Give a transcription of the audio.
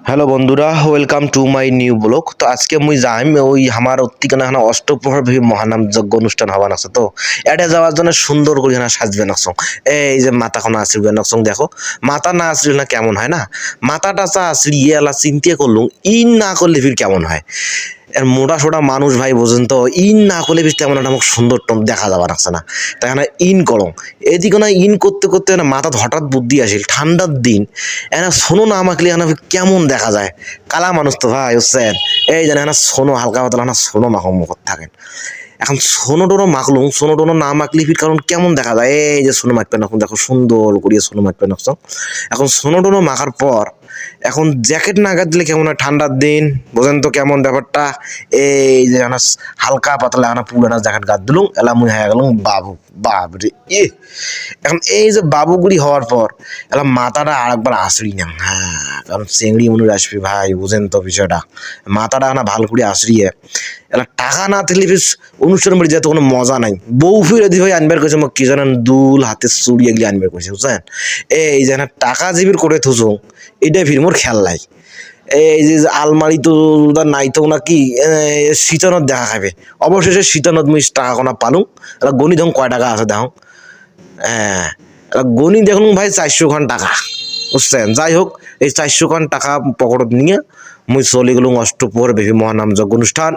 Hello বন্ধুরা, welcome to my new blog. তো আজকে মুই যাইম ওই আমার অত্তিকানা অষ্টপ্রহর ভি মহানাম যজ্ঞ অনুষ্ঠান হওয়া নাকছে। তো এটা যাওয়ার জন্য সুন্দর করে না সাজবে নাকছ। এই যে মাথাখানা আসিবে নাকছ, দেখো মাথা না আসলে না কেমন হয় না, মাথাটা চা আসলি এলা চিন্তা করলুম ইন না করলে ফির কেমন হয়। এর মোটা সোটা মানুষ ভাই বোঝেন তো, ইন না করলে বেশ তেমন একটা আমাকে সুন্দর টম দেখা যাওয়া রাখছে না, তাই না ইন করো। এদিকে না ইন করতে করতে না মাথাত হঠাৎ বুদ্ধি আসিল, ঠান্ডার দিন এনা শোনো না আমাকে এনা কেমন দেখা যায়। কালা মানুষ তো ভাই বুঝছেন, এই জানে না শোনো হালকা পাতলা না শোনো মাখো মুখত থাকেন। এখন সোনো টোনো মাখলুম, সোনো টোনো না মাখলি ফির কারণ কেমন দেখা যায়। এই যে সোনো মাখবেন এখন দেখো সুন্দর করিয়ে সোনো মাখবেন এখন সোনো টোনো মাখার পর এখন জ্যাকেট না গায়ে দিলে কেমন হয়, ঠান্ডার দিন বোঝেন তো কেমন ব্যাপারটা। এই যে হালকা পাতলা পুরানা জ্যাকেট গায়ে দিলুম, এলা মুই হয়ে গেলুম বাবু। বাবরে এখন এই যে বাবুগুড়ি হওয়ার পর এলা মাথাটা আর একবার আসরি না, হ্যাঁ কারণ চেংড়ি মনে আসবি ভাই বুঝেন তো বিষয়টা। মাথাটা না ভালো করে আসরিয়ে এলা টাকা না থাকলে বেশ অনুষ্ঠান বাড়ি যেতে কোনো মজা নাই। বউ ফিরে দি ভাই আনবার করেছে মোক কি জানেন, দুল হাতে চুড়ি এগুলি আনবার করেছে বুঝছেন। এই যে টাকা জিবির করে থুসো এটা ফির মোর খেয়াল নাই। এই যে আলমারি তো নাই তো নাকি শীতনত দেখা খাবে। অবশেষে শীতনত মুই টাকা কোনা পালুম, গণি দেখুন কয় টাকা আছে দেখুন। হ্যাঁ গণি দেখুন ভাই 400 টাকা বুঝছেন। যাই হোক এই 400 টাকা পকেটত নিয়ে মুই চলে গেলুম অষ্টপ্রহর বেবি মহানাম যজ্ঞ অনুষ্ঠান।